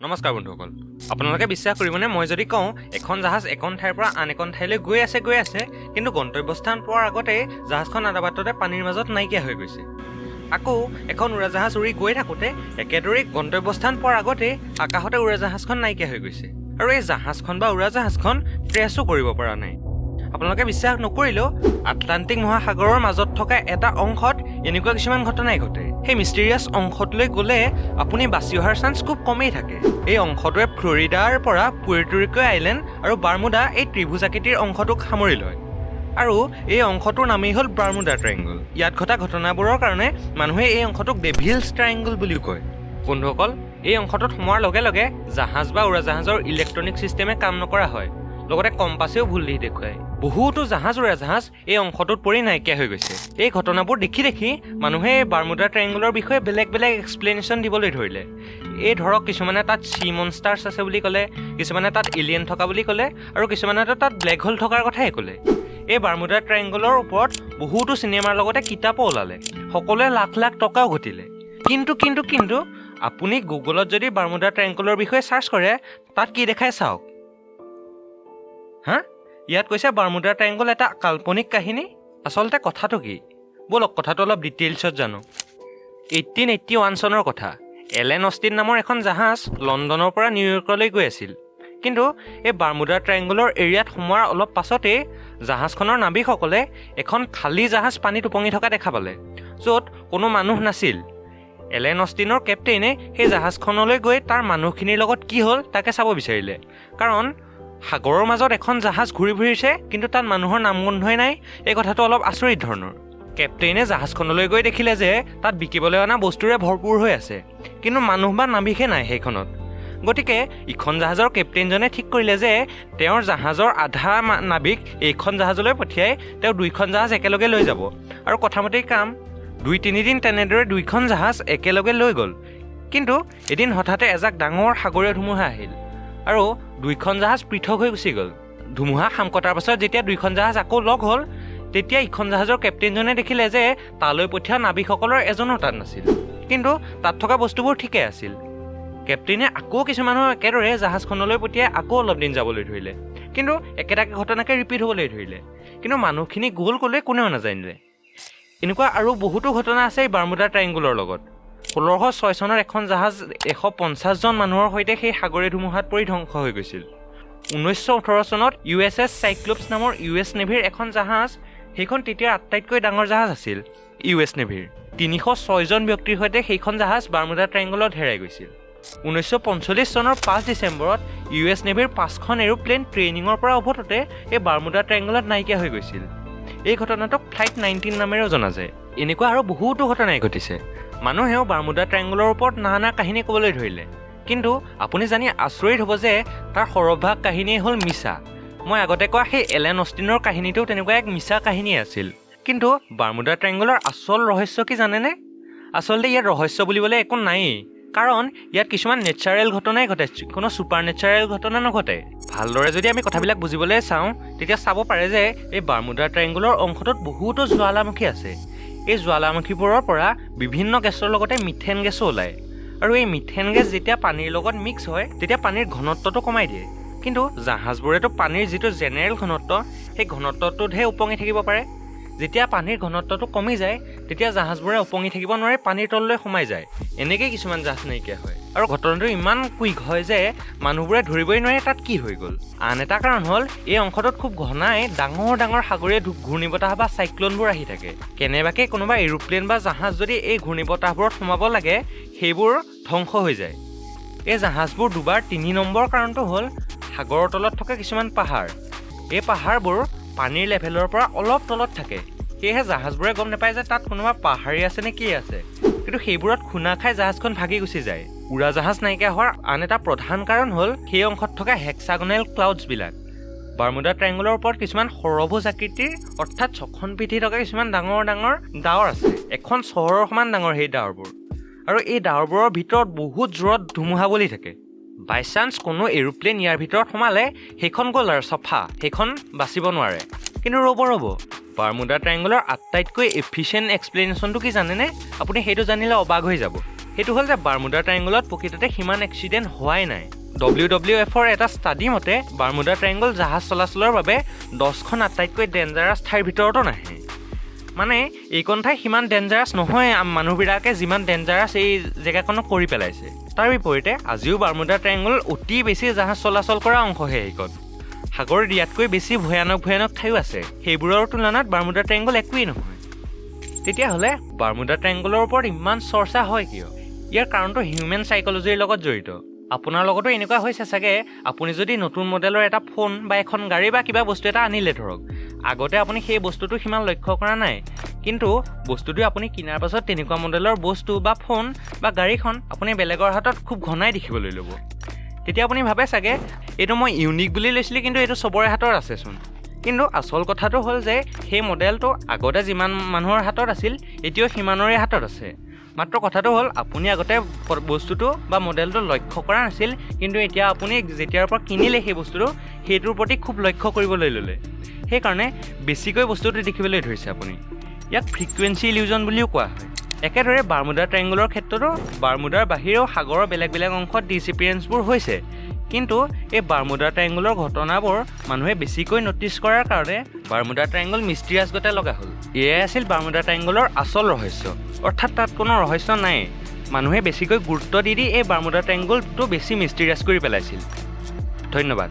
নমস্কাৰ বন্ধুসকল আপোনালোকে বিশ্বাস কৰিবনে মই যদি কওঁ এখন জাহাজ এখন ঠাইৰ পৰা আন এখন ঠাইলৈ গৈ আছে কিন্তু গন্তব্যস্থান পোৱাৰ আগতে জাহাজখন আধা বাটতে পানীৰ মাজত নাইকিয়া হৈ গৈছে আকৌ এখন উৰাজাহাজ উৰি গৈ থাকোতে একেদৰে গন্তব্যস্থান পোৱাৰ আগতে আকাশতে উৰাজাহাজখন নাইকিয়া হৈ গৈছে আৰু এই জাহাজখন বা উৰাজাহাজখন ট্ৰেছো কৰিব পৰা নাই আপোনালোকে বিশ্বাস নকৰিলেও আটলান্টিক মহাসাগৰৰ মাজত থকা এটা অংশত এনেকুৱা কিছুমান ঘটনাই ঘটে সেই মিষ্টেৰিয়াছ অংশটোলৈ গ'লে আপুনি বাচি অহাৰ চান্স খুব কমেই থাকে এই অংশটোৱে ফ্লৰিডাৰ পৰা পুৱেৰ্টো ৰিকো আইলেণ্ড আৰু বাৰ্মুডা এই ত্ৰিভুজাকৃতিৰ অংশটোক সামৰি লয় আৰু এই অংশটোৰ নামেই হ'ল বাৰ্মুডা ট্ৰায়েংগল ইয়াত ঘটা ঘটনাবোৰৰ কাৰণে মানুহে এই অংশটোক ডেভিলছ ট্ৰায়েংগল বুলিও কয় বন্ধুসকল এই অংশটোত সোমোৱাৰ লগে লগে জাহাজ বা উৰাজাহাজৰ ইলেক্ট্ৰনিক চিষ্টেমে কাম নকৰা হয় লগতে কম্পাছেও ভুল দি দেখুৱায় বহুতো জাহাজ উৰাজাহাজ এই অংশটোত পৰি নাইকিয়া হৈ গৈছে এই ঘটনাবোৰ দেখি মানুহে বাৰ্মুডা ট্ৰায়েংগলৰ বিষয়ে বেলেগ এক্সপ্লেনেশ্যন দিবলৈ ধৰিলে এই ধৰক কিছুমানে তাত সি মনষ্টাৰ্ছ আছে বুলি ক'লে কিছুমানে তাত এলিয়েন থকা বুলি ক'লে আৰু কিছুমানে তাত ব্লেক হোল থকাৰ কথাই ক'লে এই বাৰ্মুডা ট্ৰায়েংগলৰ ওপৰত বহুতো চিনেমাৰ লগতে কিতাপো ওলালে সকলোৱে লাখ টকাও ঘটিলে কিন্তু আপুনি গুগলত যদি বাৰ্মুডা ট্ৰায়েংগলৰ বিষয়ে চাৰ্চ কৰে তাত কি দেখায় চাওক হা ইয়াত কৈছে বাৰ্মুডা ট্ৰায়েংগল এটা কাল্পনিক কাহিনী আচলতে কথাটো কি বলক কথাটো অলপ ডিটেইলছত জানো 1881 চনৰ কথা এলেন অষ্টিন নামৰ এখন জাহাজ লণ্ডনৰ পৰা নিউয়ৰ্কলৈ গৈ আছিল কিন্তু এই বাৰ্মুডা ট্ৰায়েংগলৰ এৰিয়াত সোমোৱাৰ অলপ পাছতেই জাহাজখনৰ নাবিকসকলে এখন খালী জাহাজ পানীত উপঙি থকা দেখা পালে য'ত কোনো মানুহ নাছিল এলেন অষ্টিনৰ কেপ্টেইনে সেই জাহাজখনলৈ গৈ তাৰ মানুহখিনিৰ লগত কি হ'ল তাকে চাব বিচাৰিলে কাৰণ সাগৰৰ মাজত এখন জাহাজ ঘূৰি ফুৰিছে কিন্তু তাত মানুহৰ নামগন্ধই নাই এই কথাটো অলপ আচৰিত ধৰণৰ কেপ্টেইনে জাহাজখনলৈ গৈ দেখিলে যে তাত বিকিবলৈ অনা বস্তুৰে ভৰপূৰ হৈ আছে কিন্তু মানুহ বা নাবিকহে নাই সেইখনত গতিকে ইখন জাহাজৰ কেপ্টেইনজনে ঠিক কৰিলে যে তেওঁৰ জাহাজৰ আধা নাবিক এইখন জাহাজলৈ পঠিয়াই তেওঁ দুইখন জাহাজ একেলগে লৈ যাব আৰু কথামতেই কাম 2-3 দিন তেনেদৰে দুইখন জাহাজ একেলগে লৈ গ'ল কিন্তু এদিন হঠাতে এজাক ডাঙৰ সাগৰীয় ধুমুহা আহিল আৰু দুইখন জাহাজ পৃথক হৈ গুচি গ'ল ধুমুহা সামকটাৰ পাছত যেতিয়া দুইখন জাহাজ আকৌ লগ হ'ল তেতিয়া ইখন জাহাজৰ কেপ্টেইনজনে দেখিলে যে তালৈ পঠিওৱা নাবিকসকলৰ এজনো তাত নাছিল কিন্তু তাত থকা বস্তুবোৰ ঠিকে আছিল কেপ্টেইনে আকৌ কিছুমানৰ একেদৰে জাহাজখনলৈ পঠিয়াই আকৌ অলপ দিন যাবলৈ ধৰিলে কিন্তু একেটাকে ঘটনাকে ৰিপিট হ'বলৈ ধৰিলে কিন্তু মানুহখিনি গ'ল ক'লে কোনেও নাজানিলে এনেকুৱা আৰু বহুতো ঘটনা আছে এই বাৰ্মুডা ট্ৰায়েংগলৰ লগত 1606 চনৰ এখন জাহাজ 150 জন মানুহৰ সৈতে সেই সাগৰীয় ধুমুহাত পৰি ধ্বংস হৈ গৈছিল 1918 চনত USS Cyclops নামৰ US নেভিৰ এখন জাহাজ সেইখন তেতিয়াৰ আটাইতকৈ ডাঙৰ জাহাজ আছিল US নেভিৰ 306 জন ব্যক্তিৰ সৈতে সেইখন জাহাজ বাৰ্মুডা ট্ৰায়েংগলত হেৰাই গৈছিল 1945 চনৰ 5 ডিচেম্বৰত US নেভিৰ 5খন এৰোপ্লেন ট্ৰেইনিঙৰ পৰা উভততে এই বাৰ্মুডা ট্ৰায়েংগলত নাইকিয়া হৈ গৈছিল এই ঘটনাটোক ফ্লাইট 19 নামেৰেও জনা যায় এনেকুৱা আৰু বহুতো ঘটনাই ঘটিছে মানুহেও বাৰ্মুডা ট্ৰায়েংগলৰ ওপৰত নানা কাহিনী ক'বলৈ ধৰিলে কিন্তু আপুনি জানি আচৰিত হ'ব যে তাৰ সৰহভাগ কাহিনীয়ে হ'ল মিছা মই আগতে কোৱা সেই এলেন অষ্টিনৰ কাহিনীটো তেনেকুৱা এক মিছা কাহিনী আছিল কিন্তু বাৰ্মুডা ট্ৰায়েংগলৰ আচল ৰহস্য কি জানেনে আচলতে ইয়াত ৰহস্য বুলিবলৈ একো নায়েই কাৰণ ইয়াত কিছুমান নেচাৰেল ঘটনাই ঘটে কোনো ছুপাৰ নেচাৰেল ঘটনা নঘটে ভালদৰে যদি আমি কথাবিলাক বুজিবলৈ চাওঁ তেতিয়া চাব পাৰে যে এই বাৰ্মুডা ট্ৰায়েংগলৰ অংশটোত বহুতো জ্বালামুখী আছে এই জ্বালামুখীবোৰৰ পৰা বিভিন্ন গেছৰ লগতে মিথেন গেছো ওলায় আৰু এই মিথেন গেছ যেতিয়া পানীৰ লগত মিক্স হয় তেতিয়া পানীৰ ঘনত্বটো কমাই দিয়ে কিন্তু জাহাজবোৰেতো পানীৰ যিটো জেনেৰেল ঘনত্ব সেই ঘনত্বটোতহে উপঙি থাকিব পাৰে যেতিয়া পানীৰ ঘনত্বটো কমি যায় তেতিয়া জাহাজবোৰে উপঙি থাকিব নোৱাৰে পানীৰ তললৈ সোমাই যায় এনেকৈ কিছুমান জাহাজ নাইকিয়া হয় আৰু ঘটনাটো ইমান কুইক হয় যে মানুহবোৰে ধৰিবই নোৱাৰে তাত কি হৈ গ'ল আন এটা কাৰণ হ'ল এই অংশটোত খুব ঘনাই ডাঙৰ সাগৰীয় ঘূৰ্ণীবতাহ বা চাইক্লনবোৰ আহি থাকে কেনেবাকৈ কোনোবা এৰোপ্লেন বা জাহাজ যদি এই ঘূৰ্ণীবতাহবোৰত সোমাব লাগে সেইবোৰ ধ্বংস হৈ যায় এই জাহাজবোৰ দুবাৰ 3 নম্বৰ কাৰণটো হ'ল সাগৰৰ তলত থকা কিছুমান পাহাৰ এই পাহাৰবোৰ পানীৰ লেভেলৰ পৰা অলপ তলত থাকে সেয়েহে জাহাজবোৰে গম নাপায় যে তাত কোনোবা পাহাৰী আছে নে কি আছে কিন্তু সেইবোৰত খুনা খাই জাহাজখন ভাগি গুচি যায় উৰাজাহাজ নাইকিয়া হোৱাৰ আন এটা প্ৰধান কাৰণ হ'ল সেই অংশত থকা হেক্সাগনেল ক্লাউডছবিলাক বাৰ্মুডা ট্ৰায়েংগলৰ ওপৰত কিছুমান সৰভুজ আকৃতিৰ অৰ্থাৎ 6খন পিঠি থকা কিছুমান ডাঙৰ ডাৱৰ আছে এখন চহৰৰ সমান ডাঙৰ সেই ডাৱৰবোৰ আৰু এই ডাৱৰবোৰৰ ভিতৰত বহুত জোৰত ধুমুহা বলি থাকে বাই চান্স কোনো এৰোপ্লেন ইয়াৰ ভিতৰত সোমালে সেইখন গ'ল আৰু চফা সেইখন বাচিব নোৱাৰে কিন্তু ৰ'ব বাৰ্মুডা ট্ৰায়েংগলৰ আটাইতকৈ এফিচিয়েণ্ট এক্সপ্লেনেশ্যনটো কি জানেনে আপুনি সেইটো জানিলে অবাক হৈ যাব সেইটো হ'ল যে বাৰ্মুডা ট্ৰায়েংগলত প্ৰকৃততে সিমান এক্সিডেণ্ট হোৱাই নাই। WWFৰ এটা ষ্টাডি মতে বাৰ্মুডা ট্ৰায়েংগল জাহাজ চলাচলৰ বাবে 10খন আটাইতকৈ ডেঞ্জাৰাছ ঠাইৰ ভিতৰতো নাহে। মানে এইকণ ঠাই সিমান ডেঞ্জাৰাছ নহয় মানুহবিলাকে যিমান ডেঞ্জাৰাছ এই জেগাকণক কৰি পেলাইছে। তাৰ বিপৰীতে আজিও বাৰ্মুডা ট্ৰায়েংগল অতি বেছি জাহাজ চলাচল কৰা অংশহে এইকণ। সাগৰ ইয়াতকৈ বেছি ভয়ানক ঠাইও আছে, সেইবোৰৰ তুলনাত বাৰ্মুডা ট্ৰায়েংগল একোৱেই নহয়। তেতিয়াহ'লে বাৰ্মুডা ট্ৰায়েংগলৰ ওপৰত ইমান চৰ্চা হয় কিয়? ইয়াৰ কাৰণটো হিউমেন চাইকলজিৰ লগত জড়িত। আপোনাৰ লগতো এনেকুৱা হৈছে চাগে, আপুনি যদি নতুন মডেলৰ এটা ফোন বা এখন গাড়ী বা কিবা বস্তু এটা আনিলে ধৰক, আগতে আপুনি সেই বস্তুটো সিমান লক্ষ্য কৰা নাই, কিন্তু বস্তুটো আপুনি কিনাৰ পাছত তেনেকুৱা মডেলৰ বস্তু বা ফোন বা গাড়ীখন আপুনি বেলেগৰ হাতত খুব ঘনাই দেখিবলৈ ল'ব। তেতিয়া আপুনি ভাবে চাগে এইটো মই ইউনিক বুলি লৈছিলোঁ, কিন্তু এইটো চবৰে হাতত আছেচোন। কিন্তু আচল কথাটো হ'ল যে সেই মডেলটো আগতে যিমান মানুহৰ হাতত আছিল এতিয়াও সিমানৰে হাতত আছে। মাত্ৰ কথাটো হ'ল আপুনি আগতে বস্তুটো বা মডেলটো লক্ষ্য কৰা নাছিল, কিন্তু এতিয়া আপুনি যেতিয়াৰ পৰা কিনিলে সেই বস্তুটো সেইটোৰ প্ৰতি খুব লক্ষ্য কৰিবলৈ ল'লে, সেইকাৰণে বেছিকৈ বস্তুটো দেখিবলৈ ধৰিছে আপুনি। ইয়াক ফ্ৰিকুৱেঞ্চি ইলিউজন বুলিও কোৱা হয়। একেদৰে বাৰ্মুডা ট্ৰায়েংগলৰ ক্ষেত্ৰতো বাৰ্মুডাৰ বাহিৰেও সাগৰৰ বেলেগ অংশত ডিছএপিয়াৰেঞ্চবোৰ হৈছে, কিন্তু এই বাৰ্মুডা ট্ৰায়েংগলৰ ঘটনাবোৰ মানুহে বেছিকৈ ন'টিছ কৰাৰ কাৰণে বাৰ্মুডা ট্ৰায়েংগল মিষ্টিৰিয়াছ গতে লগা হ'ল। এয়াই আছিল বাৰ্মুডা ট্ৰায়েংগলৰ আচল ৰহস্য, অৰ্থাৎ তাত কোনো ৰহস্য নাই। মানুহে বেছিকৈ গুৰুত্ব দি এই বাৰ্মুডা ট্ৰায়েংগলটো বেছি মিষ্টিৰিয়াছ কৰি পেলাইছিল। ধন্যবাদ।